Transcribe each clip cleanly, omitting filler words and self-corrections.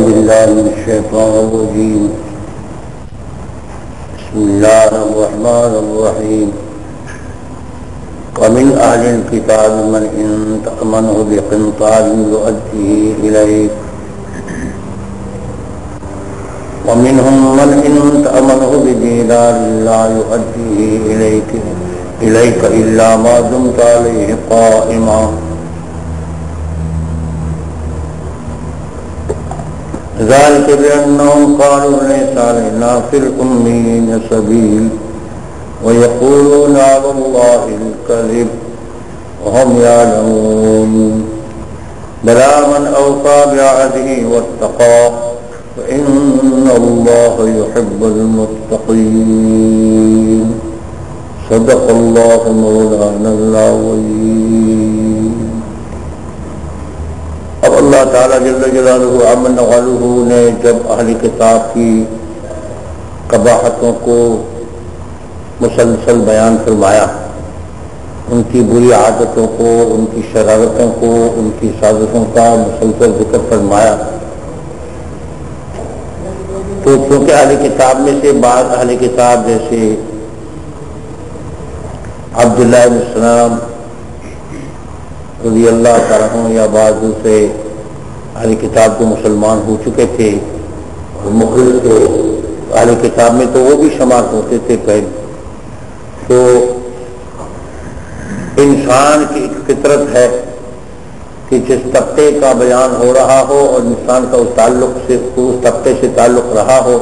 بالله من الشيطان الرجيم. بسم الله الرحمن الرحيم. ومن أهل الكتاب من إن تأمنه بقنطار يؤديه إليك ومنهم من إن تأمنه بدينار لا يؤديه إليك إلا ما دمت عليه قائما ذلك بأنهم قالوا ليس علينا في الأميين سبيل ويقولون على الله الكذب وهم يعلمون بلى من أوفى بعهده واتقى فإن الله يحب المتقين. صدق الله مولانا العظيم. اب اللہ تعالیٰ جل جلالہ عمن غلوہ نے جب اہل کتاب کی قباحتوں کو مسلسل بیان فرمایا، ان کی بری عادتوں کو، ان کی شرارتوں کو، ان کی سازشوں کا مسلسل ذکر فرمایا، تو چونکہ اہل کتاب میں سے بعض اہل کتاب جیسے عبداللہ بن سلام رضی اللہ تعالیٰ عنہ یا بعض دوسرے اہل کتاب جو مسلمان ہو چکے تھے اور مخلص تھے، اہل کتاب میں تو وہ بھی شمار ہوتے تھے پہلے، تو انسان کی ایک فطرت ہے کہ جس طبقے کا بیان ہو رہا ہو اور انسان کا اس طبقے سے تعلق رہا ہو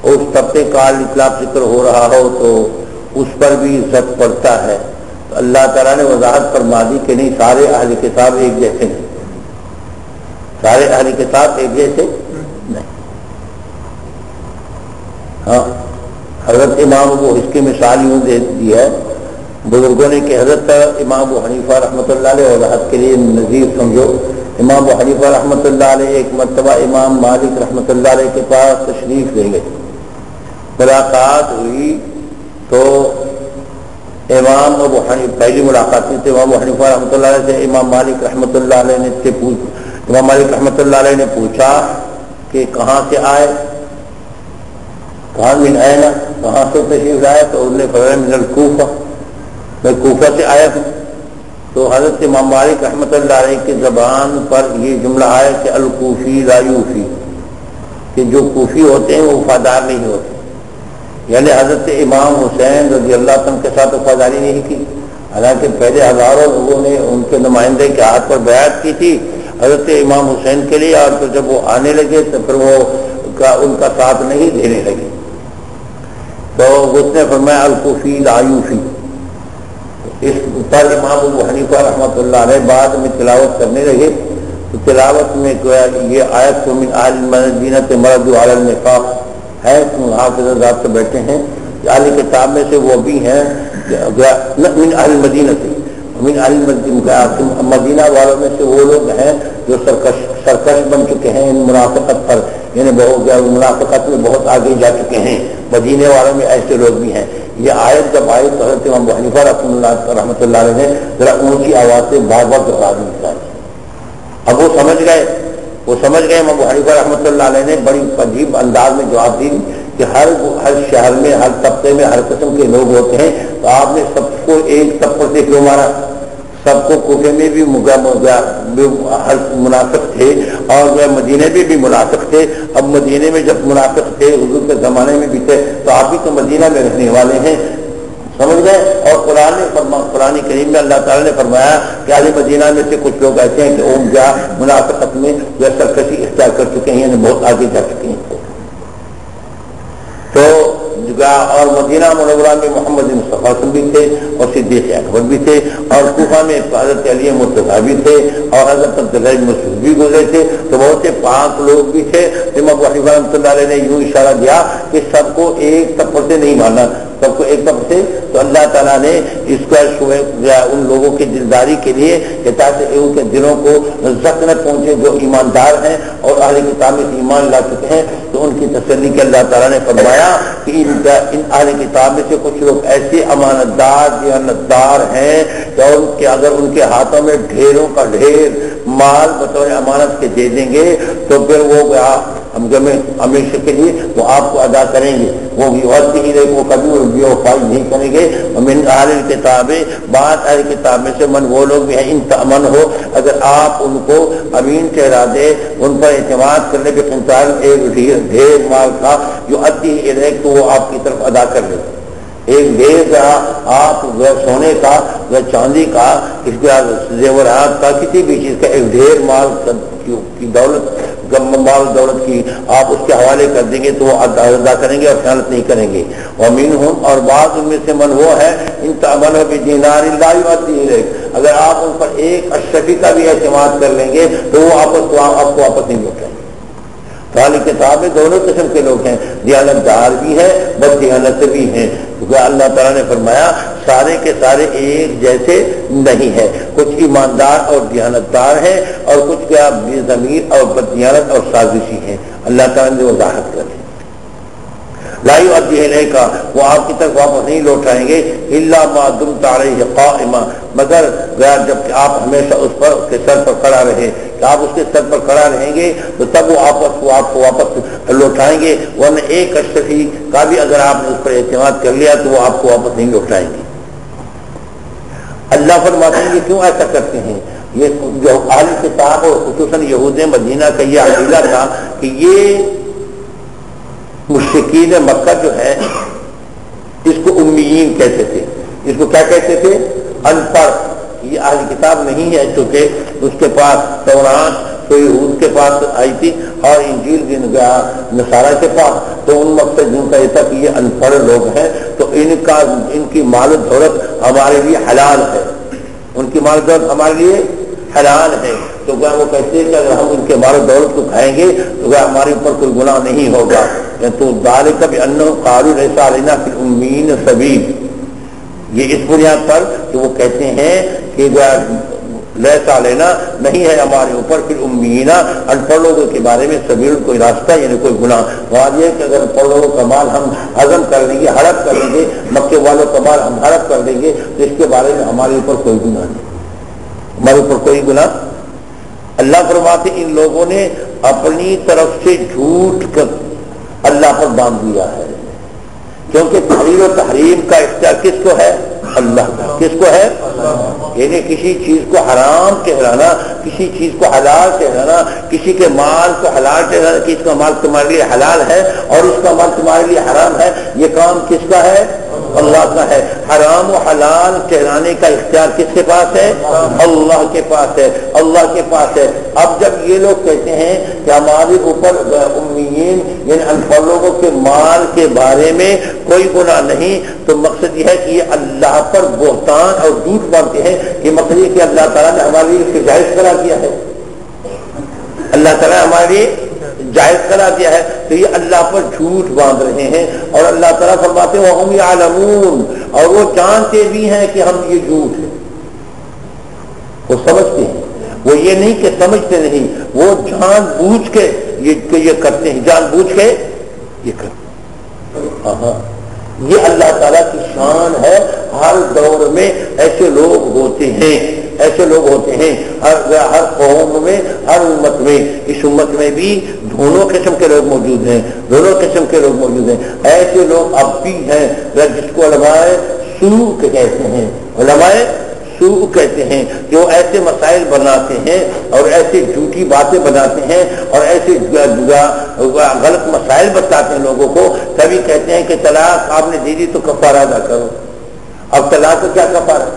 اور اس طبقے کا اطلاق ذکر ہو رہا ہو تو اس پر بھی عزت پڑتا ہے. تو اللہ تعالیٰ نے وضاحت فرما دی کہ نہیں، سارے اہل کتاب ایک جیسے نہیں، سارے اہل کتاب ایک جیسے نہیں. ہاں، حضرت امام ابو اس کی مثال یوں دے دی ہے بزرگوں نے کہ حضرت امام ابو حنیفہ رحمۃ اللہ علیہ وضاحت کے لیے نظیر سمجھو. امام ابو حنیفہ رحمۃ اللہ علیہ ایک مرتبہ امام مالک رحمۃ اللہ علیہ کے پاس تشریف لے گئے، ملاقات ہوئی تو امام ابو حنیفہ پہلی ملاقات میں تھے امام ابو حنیفہ رحمۃ اللہ علیہ سے امام مالک رحمۃ اللہ علیہ نے امام مالک رحمۃ اللہ علیہ نے پوچھا کہ کہاں سے آئے، کہاں من آئے نا، کہاں سے تشریف لائے؟ تو انہوں نے فرمایا من الکوفہ، میں کوفہ سے آیا ہوں. تو حضرت امام مالک رحمۃ اللہ علیہ کی زبان پر یہ جملہ آیا کہ الکوفی لا یوفی، کہ جو کوفی ہوتے ہیں وہ وفادار نہیں ہوتے، یعنی حضرت امام حسین رضی اللہ عنہ کے ساتھ وفاداری نہیں کی، حالانکہ پہلے ہزاروں لوگوں نے ان کے نمائندے کے ہاتھ پر بیعت کی تھی حضرت امام حسین کے لیے، اور پھر جب وہ آنے لگے تو پھر وہ ان کا ساتھ نہیں دینے لگے. تو اس نے فرمایا الکوفی لا یوفی. اس پر امام ابو حنیفہ رحمۃ اللہ علیہ بعد میں تلاوت کرنے لگے، تو تلاوت میں یہ آیت کو من اہل المدینہ مردوا علی النفاق ہے، حافظ ذات سے بیٹھے ہیں اہل کتاب میں سے وہ بھی ہیں من اہل المدینہ سے، من اہل مدینہ والوں میں سے وہ لوگ ہیں جو سرکش بن چکے ہیں ان منافقت پر، یعنی منافقت میں بہت آگے جا چکے ہیں. مدینے والوں میں ایسے لوگ بھی ہیں. یہ آیت جب آئی تو حضرت امام ابو حنیفہ رحمۃ اللہ علیہ نے ذرا اونچی آواز سے بار بار دوہرا دی. اب وہ سمجھ گئے امام ابو حنیفہ رحمۃ اللہ علیہ نے بڑی عجیب انداز میں جواب دی کہ ہر شہر میں ہر طبقے میں ہر قسم کے لوگ ہوتے ہیں، تو آپ نے سب کو ایک طبقے سے کیوں مارا؟ سب کو کوفے میں بھی ہر منافق تھے اور مدینے میں بھی منافق تھے. اب مدینے میں جب منافق تھے حضور کے زمانے میں بھی تھے تو آپ بھی تو مدینہ میں رہنے والے ہیں، سمجھ گئے. اور قرآن کریم میں اللہ تعالیٰ نے فرمایا کہ اہل مدینہ میں سے کچھ لوگ ایسے ہیں کہ وہ منافقت میں یا سرکشی اختیار کر چکے ہیں، یعنی بہت آگے جا چکے ہیں. تو اور مدینہ منورہ میں محمد مصطفیٰ بھی تھے اور صدیق اکبر بھی تھے، اور کوفہ میں حضرت علی مرتضیٰ بھی تھے اور حضرت عبداللہ بن مسعود بھی گزرے تھے. تو بہت سے پاک لوگ بھی تھے. امام ابو حنیفہ رحمۃ اللہ علیہ نے یوں اشارہ دیا کہ سب کو ایک طبقے سے نہیں ماننا، سب کو ایک طبقے سے. تو اللہ تعالیٰ نے اس کا ان لوگوں کی دلداری کے لیے کہ تاکہ ان کے دلوں کو زخم نہ پہنچے جو ایماندار ہیں اور اہل کتاب میں ایمان لا چکے ہیں، تو ان کی تسلی کے اللہ تعالیٰ نے فرمایا کہ ان اہل کتاب میں سے کچھ لوگ ایسے امانتدار دیانتدار ہیں کہ اگر ان کے ہاتھوں میں ڈھیروں کا ڈھیر مال بطور امانت کے دے دیں گے تو پھر وہ ہمیشہ کے لیے وہ آپ کو ادا کریں گے، وہ بھی غلط ہی رہے، وہ کبھی بھی وفائی نہیں کریں گے۔ من اہل الکتاب، بعض اہل کتاب میں سے من وہ لوگ بھی ہیں ان تأمن ہو، اگر آپ ان کو امین ٹھہرا دے، ان پر اعتماد کرنے کے قنطار ایک ڈھیر مال کا جو ادی الیک تو وہ آپ کی طرف ادا کر لے، ایک ڈھیر آپ سونے کا یا چاندی کا، اس کے زیورات کا، کسی بھی چیز کا ایک ڈھیر مال کی دولت، مال دولت کی آپ اس کے حوالے کر دیں گے تو وہ ادا کریں گے اور خیانت نہیں کریں گے۔ ومنہم، اور بعض ان میں سے من وہ ہے ان تأمنوا بدینار لا یؤدی الیک، اگر آپ ان پر ایک اشرفی کا بھی اعتماد کر لیں گے تو وہ آپ کو واپس نہیں لوٹائیں گے۔ والی کتاب میں دونوں قسم کے لوگ ہیں، دیانت دار بھی ہیں، بد دیانت بھی ہیں، کیونکہ اللہ تعالیٰ نے فرمایا سارے کے سارے ایک جیسے نہیں ہے، کچھ ایماندار اور دیانت دار ہیں اور کچھ کیا بے ضمیر اور بد دیانت اور سازشی ہیں، اللہ تعالیٰ نے وضاحت کر دی۔ لا یؤدی الیک، وہ آپ کی طرف واپس نہیں لوٹائیں گے، الا ما دمت علیہ قائما، مگر جب کہ آپ ہمیشہ اس پر اس کے سر پر کھڑا رہے، کہ آپ اس کے سر پر کھڑا رہیں گے تو تب وہ آپ کو واپس لوٹائیں گے، ورنہ ایک اشرفی کا بھی اگر آپ نے اس پر اعتماد کر لیا تو وہ آپ کو واپس نہیں لوٹائیں گے۔ اللہ فرماتے ہیں کہ کیوں ایسا کرتے ہیں؟ یہ جو اہل کتاب اور خصوصاً یہود مدینہ کا یہ عقیدہ تھا کہ یہ مشرکین مکہ جو ہے اس کو امیین کہتے تھے، اس کو کیا کہتے تھے؟ ان پڑھ۔ یہ اہل کتاب نہیں ہے چونکہ اس کے پاس تورات تو یہود کے پاس آئی تھی اور انجیل بھی نصارہ کے پاس، تو ان مقصد جن کا یہ تھا کہ یہ ان پڑھ لوگ ہیں تو ان کی مال و دولت ہمارے لیے حلال ہے، ان کی مال و دولت ہمارے لیے حلال ہے، تو وہ کہتے ہیں کہ اگر ہم ان کے مال و دولت کو کھائیں گے تو ہمارے اوپر کوئی گناہ نہیں ہوگا۔ تو ذالک بأنہم قالوا لیس علینا فی الأمیین سبیل، یہ اس بنیاد پر کہ وہ کہتے ہیں کہ لیس علینا نہیں ہے ہمارے اوپر پھر امیین ان پڑھ لوگوں کے بارے میں سبیل کوئی راستہ یعنی کوئی گناہ۔ بات یہ کہ اگر پڑھ لوگوں کا مال ہم ہضم کر لیں گے، ہڑپ کر لیں گے، مکے والوں کا مال ہم ہڑپ کر لیں گے تو اس کے بارے میں ہمارے اوپر کوئی گناہ نہیں، ہمارے اوپر کوئی گناہ۔ اللہ فرماتے ان لوگوں نے اپنی طرف سے جھوٹ کر اللہ پر باندھ دیا ہے، کیونکہ تحریر و تحریم کا اختیار کس کو ہے؟ اللہ کا۔ کس کو ہے؟ یعنی کسی چیز کو حرام ٹھہرانا، کسی چیز کو حلال ٹھہرانا، کسی کے مال کو حلال ٹھہرانا کہ اس کا مال تمہارے لیے حلال ہے اور اس کا مال تمہارے لیے حرام ہے، یہ کام کس کا ہے؟ اللہ کا ہے۔ حرام و حلال ٹھہرانے کا اختیار کس کے پاس ہے؟ اللہ کے پاس ہے، اللہ کے پاس ہے۔ اب جب یہ لوگ کہتے ہیں کہ ہمارے اوپر امیین یعنی ان پڑھ لوگوں کے مال کے بارے میں کوئی گناہ نہیں، تو مقصد یہ ہے کہ یہ اللہ پر بہتان اور جھوٹ باندھتے ہیں کہ مقصد یہ کہ اللہ تعالیٰ نے ہمارے لیے اسے جائز کرا دیا ہے، اللہ تعالیٰ ہمارے لیے جائز کرا دیا ہے، تو یہ اللہ پر جھوٹ باندھ رہے ہیں۔ اور اللہ تعالیٰ فرماتے ہیں وَهُمْ يَعْلَمُونَ، اور وہ جانتے بھی ہیں کہ ہم یہ جھوٹ ہے، وہ سمجھتے ہیں، وہ یہ نہیں کہ سمجھتے نہیں، وہ جان بوجھ کے یہ کرتے ہیں، جان بوجھ کے یہ کرتے ہیں۔ یہ اللہ تعالیٰ کی شان ہے، ہر دور میں ایسے لوگ ہوتے ہیں، ایسے لوگ ہوتے ہیں، ہر قوم میں، ہر امت میں۔ اس امت میں بھی دونوں قسم کے لوگ موجود ہیں، دونوں قسم کے لوگ موجود ہیں۔ ایسے لوگ اب بھی ہیں جس کو علماء سوء کہتے ہیں، علماء سوء کہتے ہیں، جو ایسے مسائل بناتے ہیں اور ایسی جھوٹی باتیں بناتے ہیں اور ایسے غلط مسائل بتاتے ہیں لوگوں کو۔ کبھی کہتے ہیں کہ طلاق آپ نے دے دی تو کفارہ ادا کرو، اب طلاق کا کیا کفارہ؟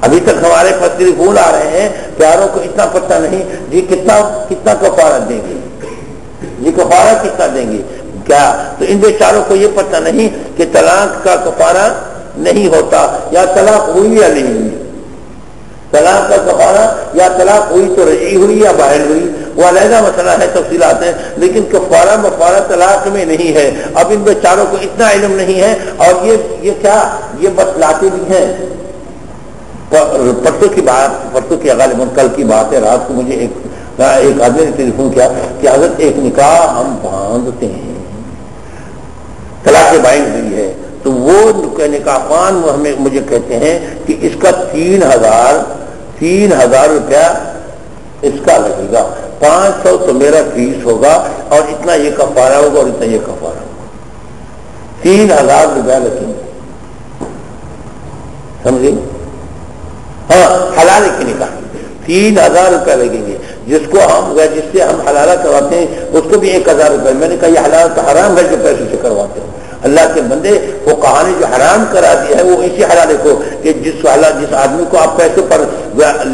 ابھی تک ہمارے پاس فون آ رہے ہیں، پیاروں کو اتنا پتہ نہیں جی کتنا کفارہ دیں گے، یہ کفارہ کتنا دیں گے کیا؟ تو ان بیچاروں کو یہ پتہ نہیں کہ طلاق کا کفارہ نہیں ہوتا، یا طلاق ہوئی یا نہیں ہوئی، طلاق کا کفارہ یا طلاق ہوئی تو رجعی ہوئی یا باہر ہوئی، وہ علیحدہ مسئلہ ہے، تفصیلات ہیں، لیکن کفارہ مفارہ طلاق میں نہیں ہے۔ اب ان بیچاروں کو اتنا علم نہیں ہے، اور یہ کیا یہ بتلاتے بھی ہیں۔ پرسوں کی بات، پرسوں کی غالباً کل کی بات ہے، رات کو مجھے ایک آدمی نے ٹیلی فون کیا کہ حضرت ایک نکاح ہم باندھتے ہیں، طلاق بائن ہوئی ہے، تو وہ نکاح خوان مجھے کہتے ہیں کہ اس کا 3000 روپیہ اس کا لگے گا، 500 تو میرا فیس ہوگا اور اتنا یہ کفارہ ہوگا اور اتنا یہ کفارہ ہوگا، 3000 روپیہ لگیں گے، سمجھے؟ ہاں حلال کی نکاح 3000 روپیہ لگیں گے، جس سے ہم حلالہ کرواتے ہیں اس کو بھی 1000 روپئے. میں نے کہا یہ حلال تو حرام ہے جو پیسے سے کرواتے ہیں. اللہ کے بندے فقہا نے جو حرام کرا دیا ہے وہ اسی حلالے کو کہ جس آدمی کو آپ پیسوں پر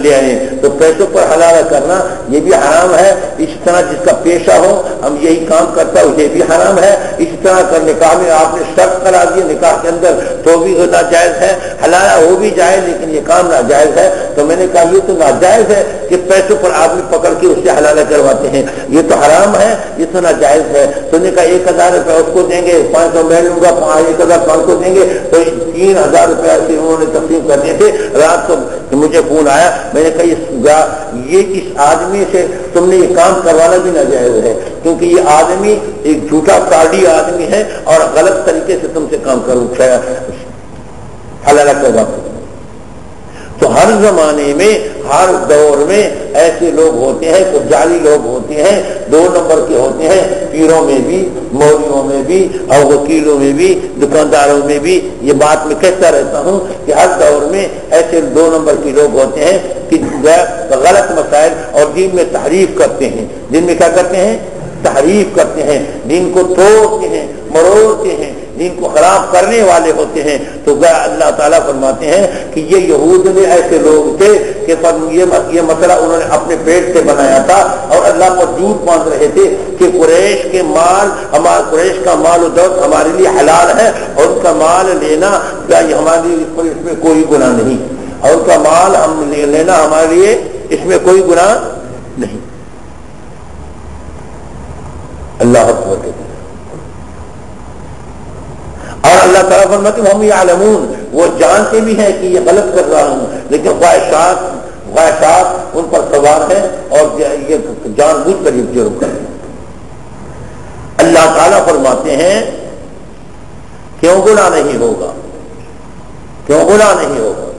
لے آئے تو پیسوں پر حلالہ کرنا یہ بھی حرام ہے. اسی طرح جس کا پیشہ ہو ہم یہی کام کرتا ہے یہ بھی حرام ہے. اسی طرح کا نکاح میں آپ نے شرط کرا دی نکاح کے اندر تو بھی ناجائز ہے. حلالہ ہو بھی جائے لیکن یہ کام ناجائز ہے. تو میں نے کہا یہ تو ناجائز ہے کہ پیسوں پر آدمی پکڑ کے اس سے حلالہ کرواتے ہیں، یہ تو حرام ہے، یہ تو ناجائز ہے. تو نے کہا 1000 روپے اس کو دیں گے، 500 میں لوں گا، 1500 دیں گے. تو 3000 روپے سے انہوں نے تقسیم کرنے تھے. رات کو مجھے فون آیا، میں نے کہا یہ اس آدمی سے تم نے یہ کام کروانا بھی ناجائز ہے کیونکہ یہ آدمی ایک جھوٹا فراڈی آدمی ہے اور غلط طریقے سے تم سے کام کروں حلالہ کرواتے. تو ہر زمانے میں ہر دور میں ایسے لوگ ہوتے ہیں، کچھ جعلی لوگ ہوتے ہیں، 2 نمبر کے ہوتے ہیں، پیروں میں بھی، مولویوں میں بھی اور وکیلوں میں بھی، دکانداروں میں بھی. یہ بات میں کہتا رہتا ہوں کہ ہر دور میں ایسے 2 نمبر کے لوگ ہوتے ہیں کہ غلط مسائل اور دین میں تحریف کرتے ہیں. دین میں کیا کرتے ہیں؟ تحریف کرتے ہیں، دین کو توڑتے ہیں، مروڑتے ہیں، دین کو خراب کرنے والے ہوتے ہیں. تو اللہ تعالیٰ فرماتے ہیں کہ یہ یہود میں ایسے لوگ تھے کہ یہ مسئلہ انہوں نے اپنے پیٹ سے بنایا تھا اور اللہ کو جھوٹ مان رہے تھے کہ قریش کے مال قریش کا مال و دولت ہمارے لیے حلال ہے اور ان کا مال لینا ہمارے لیے اس میں کوئی گناہ نہیں، اور ان کا مال ہم لینا ہمارے لیے اس میں کوئی گناہ نہیں. اللہ اکبر کہتے ہیں. اور اللہ تعالیٰ فرماتے ہیں ہم یعلمون، وہ جانتے بھی ہیں کہ یہ غلط کر رہا ہوں لیکن خواہشات ان پر سوار ہیں اور یہ جان بوجھ کر یہ جرم کرتے ہیں. اللہ تعالیٰ فرماتے ہیں کیوں گناہ نہیں ہوگا، کیوں گناہ نہیں ہوگا.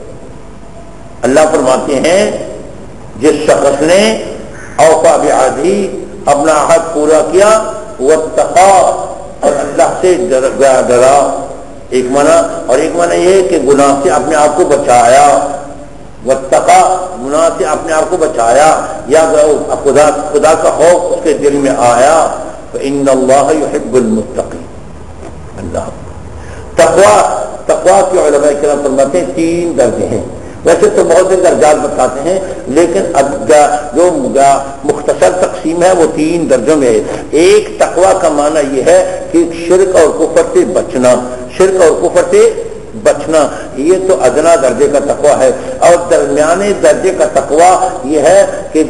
اللہ فرماتے ہیں جس شخص نے اوفا بعہدہ اپنا عہد پورا کیا، واتقا اور اللہ سے ڈرا، ایک معنی، اور ایک معنی یہ کہ گناہ سے اپنے آپ کو بچایا. واتقا گناہ سے اپنے آپ کو بچایا یا خدا کا خوف اس کے دل میں آیا. فإن اللہ يحب المتقین. اللہ تقویٰ کے علماء کرام فرماتے ہیں 3 درجے ہیں. ویسے تو بہت سے درجات بتاتے ہیں لیکن جو مختصر تقسیم ہے وہ 3 درجوں میں ہے. ایک تقویٰ کا معنی یہ ہے کہ شرک اور کفر سے بچنا، شرک اور کفر سے بچنا، یہ تو ادنا درجے کا تقویٰ ہے. اور درمیانے درجے کا تقویٰ یہ ہے کہ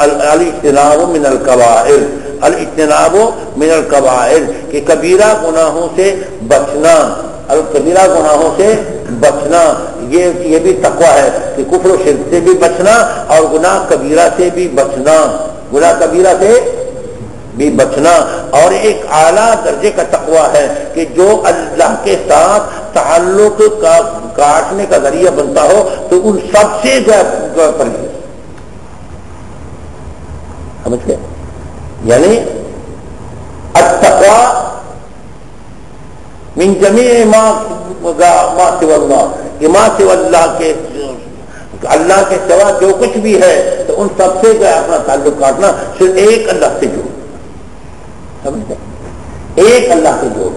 الاجتناب من الکبائر، الاجتناب من الکبائر کہ کبیرہ گناہوں سے بچنا، کبیرہ گناہوں سے بچنا. یہ بھی تقویٰ ہے کہ کفر و شرک سے بھی بچنا اور گناہ کبیرہ سے بھی بچنا، گناہ کبیرہ سے بھی بچنا. اور ایک اعلیٰ درجے کا تقویٰ ہے کہ جو اللہ کے ساتھ تعلق کا کاٹنے کا ذریعہ بنتا ہو تو ان سب سے پرہیز. سمجھ گئے؟ یعنی التقویٰ من جمیع ما سوى اللہ، کہ ما سوى اللہ کے اللہ کے سوا جو کچھ بھی ہے تو ان سب سے اپنا تعلق کاٹنا، صرف ایک اللہ سے جوڑ. سمجھتے؟ ایک اللہ سے جوڑ.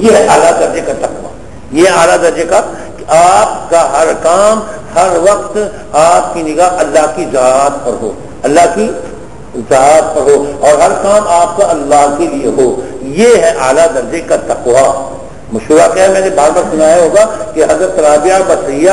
یہ ہے اعلیٰ درجے کا تقویٰ. یہ اعلیٰ درجے کا کہ آپ کا ہر کام ہر وقت آپ کی نگاہ اللہ کی ذات پر ہو، اللہ کی ذات پر ہو اور ہر کام آپ کا اللہ کے لیے ہو. یہ ہے اعلیٰ درجے کا تقویٰ. مشورہ کیا ہے؟ میں نے بار بار سنایا ہوگا کہ حضرت رابعہ بصریہ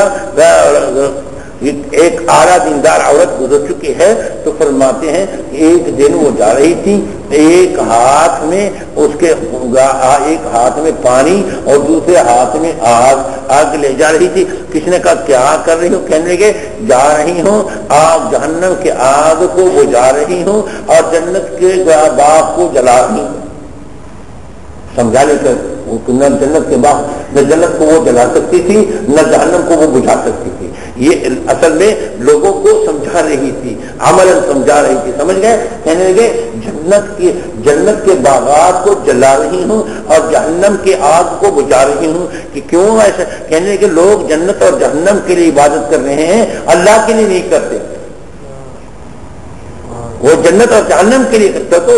ایک اعلیٰ دیندار عورت گزر چکی ہے تو فرماتے ہیں کہ ایک دن وہ جا رہی تھی، ایک ہاتھ میں اس کے ایک ہاتھ میں پانی اور دوسرے ہاتھ میں آگ لے جا رہی تھی. کسی نے کہا کیا کر رہی ہوں؟ کہنے لگے جا رہی ہوں آگ جہنم کے آگ کو بجھا رہی ہوں اور جنت کے باغ کو جلا رہی ہوں. سمجھا لے کر نہ جنت کے باغ، نہ جنت کو وہ جلا سکتی تھی نہ جہنم کو وہ بجھا سکتی تھی. یہ اصل میں لوگوں کو سمجھا رہی تھی، عملاً سمجھا رہی تھی. سمجھ گئے؟ کہنے لگے جنت کے باغات کو جلا رہی ہوں اور جہنم کے آگ کو بجھا رہی ہوں. کہ کیوں ایسا؟ کہنے لگے لوگ جنت اور جہنم کے لیے عبادت کر رہے ہیں، اللہ کے لیے نہیں کرتے. وہ جنت اور جہنم کے لیے کرتے تو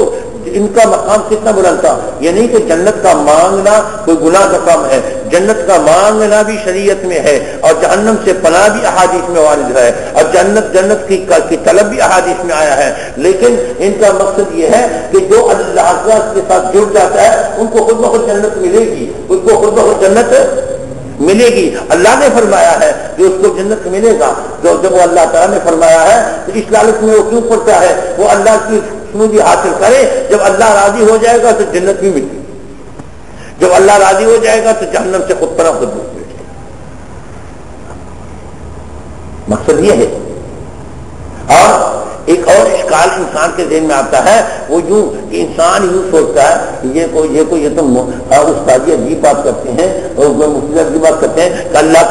ان کا مقام کتنا بلند تھا. یہ نہیں کہ جنت کا مانگنا کوئی گناہ کا کام ہے، جنت کا مانگنا بھی شریعت میں ہے، اور جہنم سے پناہ بھی احادیث میں وارد ہے، اور جنت کی طلب بھی احادیث میں آیا ہے. لیکن ان کا مقصد یہ ہے کہ جو اللہ کے ساتھ جڑ جاتا ہے ان کو خود بخود جنت ملے گی، ان کو خود بخود جنت ملے گی. اللہ نے فرمایا ہے کہ اس کو جنت ملے گا. جب وہ اللہ تعالیٰ نے فرمایا ہے تو اس لالچ میں وہ کیوں پڑتا ہے؟ وہ اللہ کی سنودی حاصل کرے. جب اللہ راضی ہو جائے گا تو جنت بھی ملے گی، جب اللہ راضی ہو جائے گا تو جہنم سے خود پناہ خود بیٹھے گا. مقصد یہ ہے. اور ایک اور اشکال انسان کے ذہن میں آتا ہے، وہ یوں کہ انسان یوں سوچتا ہے یہ تو استاد جی عجیب بات کرتے ہیں اور مفتی عجیب بات کرتے ہیں کہ اللہ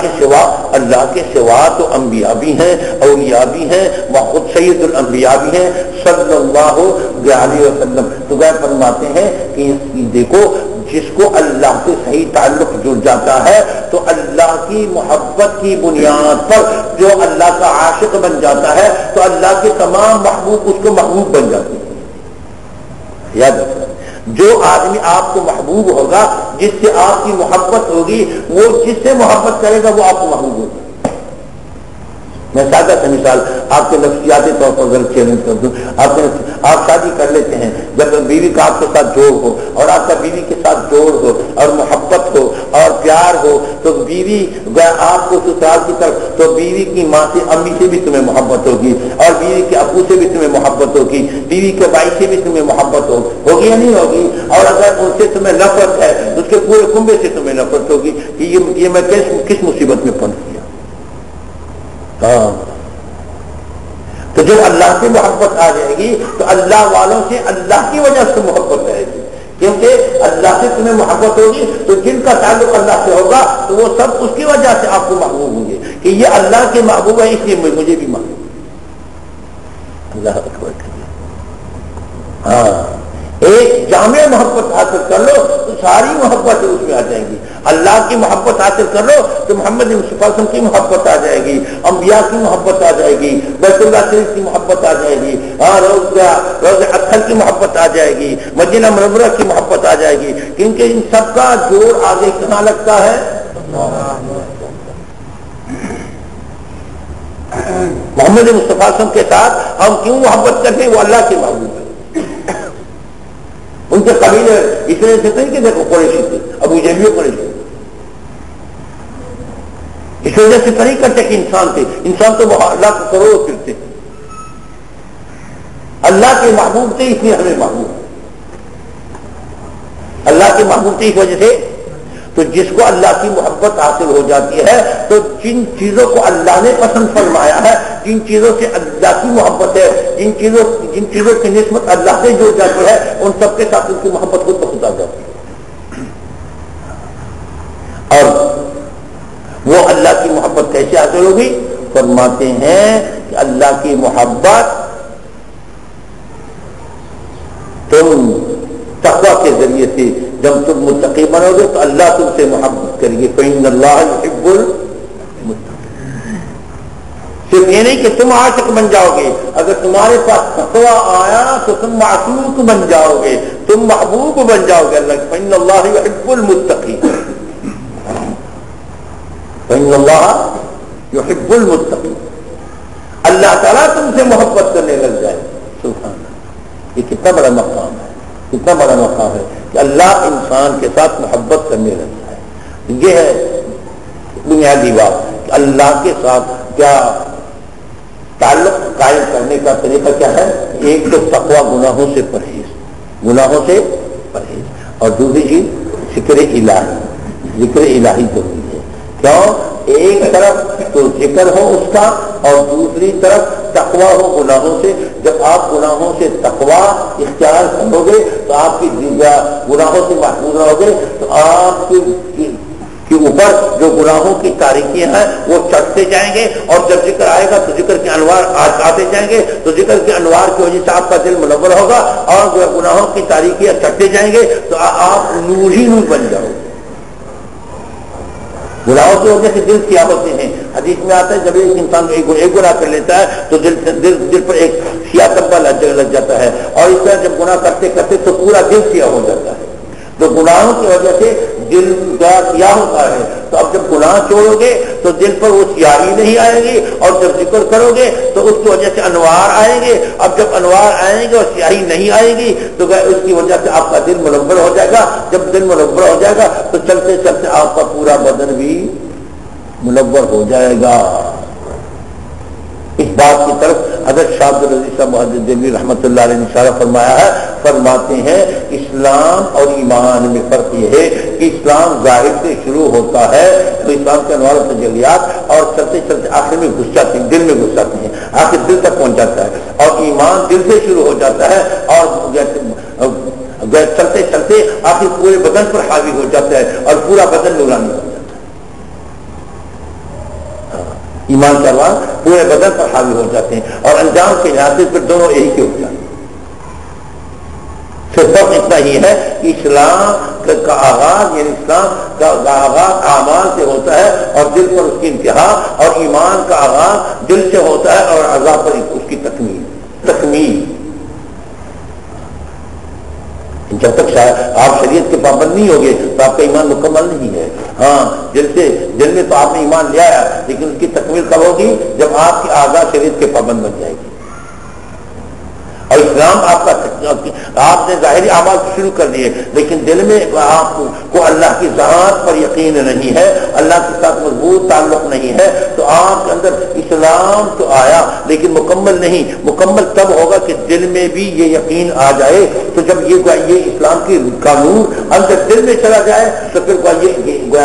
کے سوا تو انبیاء بھی ہیں، اولیاء بھی ہیں، وہ خود سید الانبیاء بھی ہیں صلی اللہ علیہ وسلم. تو وہ فرماتے ہیں کہ دیکھو جس کو اللہ سے صحیح تعلق جڑ جاتا ہے تو اللہ کی محبت کی بنیاد پر جو اللہ کا عاشق بن جاتا ہے تو اللہ کے تمام محبوب اس کو محبوب بن جاتے ہیں. یاد رکھنا، جو آدمی آپ کو محبوب ہوگا، جس سے آپ کی محبت ہوگی، وہ جس سے محبت کرے گا وہ آپ کو محبوب ہوگا. میں سادہ سا مثال آپ کے نفسیاتی طور پر ذرا چیلنج کر دوں. آپ شادی کر لیتے ہیں، جب بیوی کا آپ کے ساتھ جوڑ ہو اور آپ کا بیوی کے ساتھ جوڑ ہو اور محبت ہو اور پیار ہو تو بیوی آپ کو سسرال کی طرف، تو بیوی کی ماں سے، امی سے بھی تمہیں محبت ہوگی، اور بیوی کے ابو سے بھی تمہیں محبت ہوگی، بیوی کے بھائی سے بھی تمہیں محبت ہوگی یا نہیں ہوگی؟ اور اگر ان سے تمہیں نفرت ہے تو اس کے پورے کنبے سے تمہیں نفرت ہوگی کہ یہ میں کس مصیبت میں پھنس گیا. ہاں، تو جب اللہ سے محبت آ جائے گی تو اللہ والوں سے اللہ کی وجہ سے محبت آئے گی، کیونکہ اللہ سے تمہیں محبت ہوگی تو جن کا تعلق اللہ سے ہوگا تو وہ سب اس کی وجہ سے آپ کو محبوب ہوں گے کہ یہ اللہ کے محبوب ہے، اس لیے مجھے بھی محبوب. اللہ اکبر. ہاں، ایک جامع محبت حاصل کر لو تو ساری محبت اس میں آ جائیں گی. اللہ کی محبت حاصل کر لو تو محمد صلی اللہ علیہ وسلم کی محبت آ جائے گی، انبیاء کی محبت آ جائے گی، بیت اللہ شریف کی محبت آ جائے گی، روضہ اطہر کی محبت آ جائے گی، مدینہ منورہ کی محبت آ جائے گی. کیونکہ ان سب کا جوڑ آگے کہاں لگتا ہے؟ محمد مصطفیٰ صلی اللہ علیہ وسلم کے ساتھ ہم کیوں محبت کرتے ہیں؟ وہ اللہ کے محبوب ہے. ان کے قبیلے اس طرح سے نہیں کہ دیکھو قریشی تھے، ابو جہل قریشی، اس وجہ سے نہیں کرتے کہ انسان تھے. انسان تو وہ اللہ کو کروڑوں پھرتے، اللہ کے محبوب تھے اس لیے ہمیں محبوب. اللہ کے محبوب تھے اس وجہ سے. تو جس کو اللہ کی محبت حاصل ہو جاتی ہے تو جن چیزوں کو اللہ نے پسند فرمایا ہے، جن چیزوں سے اللہ کی محبت ہے، جن چیزوں کی نسبت اللہ سے جڑ جاتی ہے، ان سب کے ساتھ ان کی محبت خود بخود آ جاتی ہے. اور وہ اللہ کی محبت کیسے حاصل ہوگی؟ فرماتے ہیں کہ اللہ کی محبت تم تقویٰ کے ذریعے سے جب تم متقی بنو گے تو اللہ تم سے محبت کرے گی. فإن اللہ يحب المتقین. صرف یہ نہیں کہ تم عاشق بن جاؤ گے، اگر تمہارے پاس تقویٰ آیا تو تم معشوق بن جاؤ گے، تم محبوب بن جاؤ گے اللہ. فإن اللہ يحب المتقین. فإن اللہ يحب المتقین. اللہ تعالیٰ تم سے محبت کرنے لگ جائے. سبحان اللہ، یہ کتنا بڑا مقام ہے، کتنا بڑا مقام ہے کہ اللہ انسان کے ساتھ محبت کرنے لگتا ہے. یہ ہے بنیادی بات کہ اللہ کے ساتھ کیا تعلق قائم کرنے کا طریقہ کیا ہے. ایک تو تقویٰ، گناہوں سے پرہیز، گناہوں سے پرہیز، اور دوسری چیز ذکر الہی. ذکر الہی ضروری ہے. کیوں؟ ایک طرف تو ذکر ہو اس کا اور دوسری طرف تقویٰ ہو گناہوں سے. جب آپ گناہوں سے تقویٰ اختیار کرو گے تو آپ کی گناہوں سے محفوظ رہو گے تو آپ کی کہ اوپر جو گناہوں کی تاریکیاں ہیں وہ چڑھتے جائیں گے، اور جب ذکر آئے گا تو ذکر کے انوار آتے جائیں گے، تو ذکر کے انوار کی وجہ سے آپ کا دل منور ہوگا، اور جو گناہوں کی تاریکیاں چڑھتے جائیں گے تو آپ نور ہی نور بن جاؤ گے۔ گناہوں کی وجہ سے دل سیاہ ہوتے ہیں، حدیث میں آتا ہے جب ایک انسان ایک گناہ کر لیتا ہے تو دل پر ایک سیاہ دھبا لگ جاتا ہے، اور اس طرح جب گناہ کرتے کرتے تو پورا دل سیاہ ہو جاتا ہے۔ تو گناہوں کی وجہ سے دل سیاہ ہوتا ہے، تو اب جب گناہ چھوڑو گے تو دل پر وہ سیاہی نہیں آئے گی، اور جب ذکر کرو گے تو اس کی وجہ سے انوار آئیں گے۔ اب جب انوار آئیں گے اور سیاہی نہیں آئے گی تو اس کی وجہ سے آپ کا دل منور ہو جائے گا۔ جب دل منور ہو جائے گا تو چلتے چلتے آپ کا پورا بدن بھی منور ہو جائے گا۔ اس بات کی طرف حضرت شاہ عبد العزیز صاحب محدث دہلوی رحمۃ اللہ علیہ نے اشارہ فرمایا ہے، فرماتے ہیں اسلام اور ایمان میں فرق یہ ہے کہ اسلام ظاہر سے شروع ہوتا ہے تو اسلام کے انوار و تجلیات، اور چلتے چلتے آخر میں گھس جاتے ہیں، دل میں گھس جاتے ہیں، آخر دل تک پہنچ جاتا ہے، اور ایمان دل سے شروع ہو جاتا ہے اور چلتے چلتے آخر پورے بدن پر حاوی ہو جاتا ہے اور پورا بدن نورانی ہو جاتا ہے۔ ایمان کے انوار پورے بدن پر حاوی ہو جاتے ہیں، اور انجام کے لحاظ سے پھر دونوں ایک ہی ہو جاتے ہیں۔ صرف فرق اتنا ہی ہے کہ اسلام کا آغاز، یعنی اسلام کا آغاز اعمال سے ہوتا ہے اور دل پر اس کی انتہا، اور ایمان کا آغاز دل سے ہوتا ہے اور اعضاء پر اس کی تکمیل۔ جب تک آپ شریعت کے پابند نہیں ہوگے تو آپ کا ایمان مکمل نہیں ہے۔ ہاں، دل میں تو آپ نے ایمان لیا ہے، لیکن اس کی تکمیل کب ہوگی؟ جب آپ کی اعضاء شریعت کے پابند بن جائے گی۔ اور اسلام آپ نے ظاہری اعمال شروع کر دیے، لیکن دل میں آپ کو اللہ کی ذات پر یقین نہیں ہے، اللہ کے ساتھ مضبوط تعلق نہیں ہے، تو آپ کے اندر اسلام تو آیا لیکن مکمل نہیں۔ مکمل تب ہوگا کہ دل میں بھی یہ یقین آ جائے، تو جب یہ اسلام کی قانون اندر دل میں چلا جائے تو پھر یہ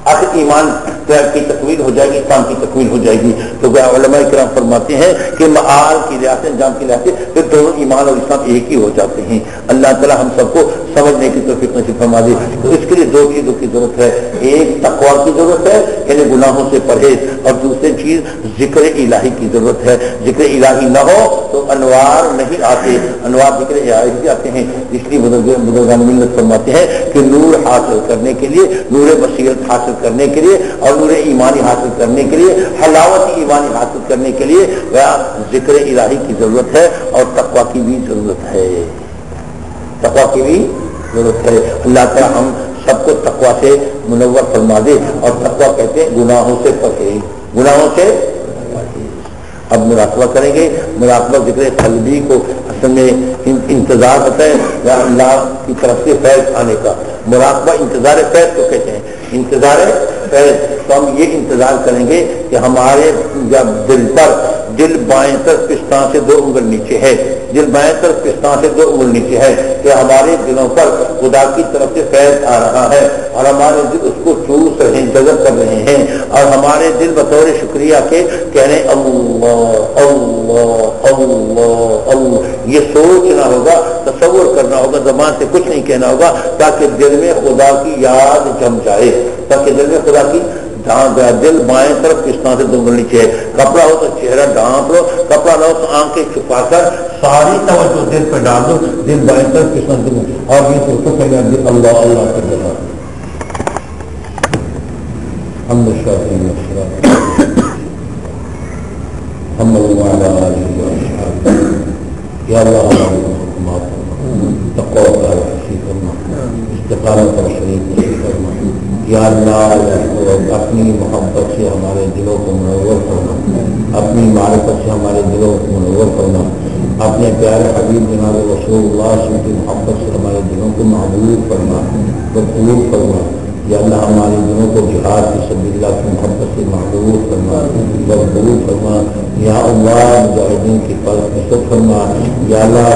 آخر ایمان کی تکمیل ہو جائے گی، اسلام کی تکمیل ہو جائے گی۔ تو علماء کرام فرماتے ہیں کہ معال کی لحاظ سے، انجام کی لحاظ سے پھر دونوں ایمان اور اسلام ایک ہی ہو جاتے ہیں۔ اللہ تعالی ہم سب کو سمجھنے کی توفیق نصیب فرما دے۔ تو اس کے لیے دو چیزوں کی ضرورت ہے، ایک تقویٰ کی ضرورت ہے یعنی گناہوں سے پرہیز، اور دوسری چیز ذکر الہی کی ضرورت ہے۔ ذکر الہی نہ ہو تو انوار نہیں آتے، انوار ذکر الہی سے آتے ہیں۔ اس لیے بزرگان ملت فرماتے ہیں کہ نور حاصل کرنے کے لیے، نور بصیرت حاصل کرنے کے لیے، اور نور ایمانی حاصل کرنے کے لیے، حلاوت ایمانی حاصل کرنے کے لیے ذکر الہی کی ضرورت ہے، اور تقویٰ کی بھی ضرورت ہے، تقویٰ کی بھی ضرورت ہے۔ اللہ تعالیٰ ہم سب کو تقویٰ سے منور فرما دے، اور تقویٰ کہتے ہیں گناہوں سے پرہیز، گناہوں سے پرہیز۔ اب مراقبہ کریں گے۔ مراقبہ ذکر قلبی کو اصل میں انتظار ہوتا ہے یا اللہ کی طرف سے فیض آنے کا۔ مراقبہ انتظار فیض کو کہتے ہیں، انتظار فیض۔ تو ہم یہ انتظار کریں گے کہ ہمارے جب دل بائیں طرف پستان سے 2 انگل نیچے ہے، دل بائیں طرف پستان سے 2 انگل نیچے ہے، کہ ہمارے دلوں پر خدا کی طرف سے فیض آ رہا ہے، اور ہمارے دل اس کو چوس رہے ہیں، جذب کر رہے ہیں، اور ہمارے دل بطور شکریہ کے کہہ رہے اللہ اللہ اللہ اللہ۔ یہ سوچنا ہوگا، تصور کرنا ہوگا، زبان سے کچھ نہیں کہنا ہوگا، تاکہ دل میں خدا کی یاد جم جائے، تاکہ دل میں خدا کی دل بائیں طرف پستان سے 2 انگل نیچے ہے۔ کپڑا ہو تو چہرہ ڈھانپ لو، کپڑا نہ ہو تو آنکھیں چھپا کر ساری توجہ دل پہ ڈال دو، دل بائیں طرف پستان سے، اور یہ سوچو کہ دل اللہ اللہ کر دیا۔ ہم ہم یا اللہ تقویٰ کا نصیب فرما، استقامت اور شریعت نصیب فرما۔ یا اللہ اپنی محبت سے ہمارے دلوں کو منور کرنا، اپنی معرفت سے ہمارے دلوں کو منور کرنا، اپنے پیارے حبیب جناب رسول اللہ صلی اللہ علیہ وسلم کی محبت سے ہمارے دلوں کو محبوب فرما، مقبول فرما۔ یا اللہ ہمارے دلوں کو جہاد کی سبیل اللہ کی محبت سے محبوب فرما، مقبول فرما۔ یا اللہ مجاہدین کی نصرت فرما۔ یا اللہ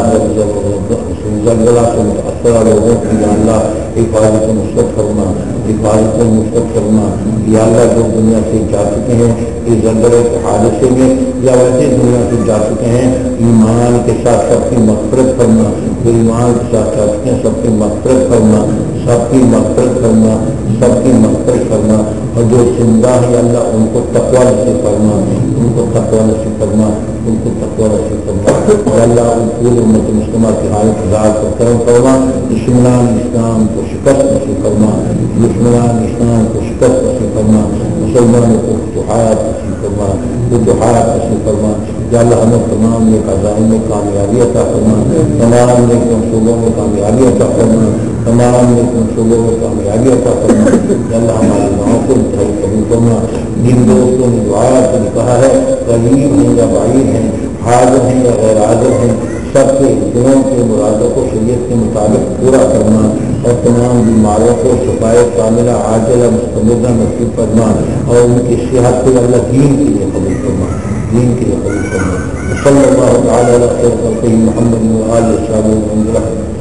زلزلہ سے متاثرہ لوگوں کی یا اللہ حفاظت نصرت فرما، حفاظت نصرت فرما۔ یا اللہ جو دنیا سے جا چکے ہیں اس زلزلے کے حادثے میں یا ویسے دنیا سے جا چکے ہیں، ایمان کے ساتھ سب کی مغفرت فرما، جو ایمان کے ساتھ جا چکے ہیں سب کی مغفرت فرما۔ سب کی مغفرت فرما، سب کی مغفرت فرما، اور جو زندہ ہے اللہ ان کو تقوی نصیب فرما، ان کو تقوی نصیب فرما، ان کو تقوی نصیب فرما، اور اللہ ان پوری امت مسلمہ کی حالت ہزار کو کرم فرما، دشمنان اسلام کو شکست نصیب فرما، دشمنان اسلام کو شکست نصیب فرما، مسلمانوں کو فتوحات نصیب فرما، فتوحات نصیب فرما، یا اللہ ہمیں تمام نیک عزائم میں کامیابی عطا فرما، تمام نیک منصوبوں میں کامیابی عطا فرما، تمام نیک منصوبوں میں کامیابی عطا فرما، یا اللہ ہماری دعاؤں کو انتہائی قبول فرما۔ جن دوستوں نے دعا سے کہا ہے قریب ہیں یا بعید ہیں، حاضر ہیں یا غیر حاضر ہیں، سب کے دلوں کے مرادوں کو شریعت کے مطابق پورا کرنا، اور تمام بیماروں کو شفائے کاملہ عاجلہ مستمرہ نصیب فرما، اور ان کی صحت کو اللہ دین کے لیے قبول فرما، دین کے لیے قبول فرما۔ صلی اللہ تعالی علیہ وسلم محمد و آلہ وصحبہ وسلم۔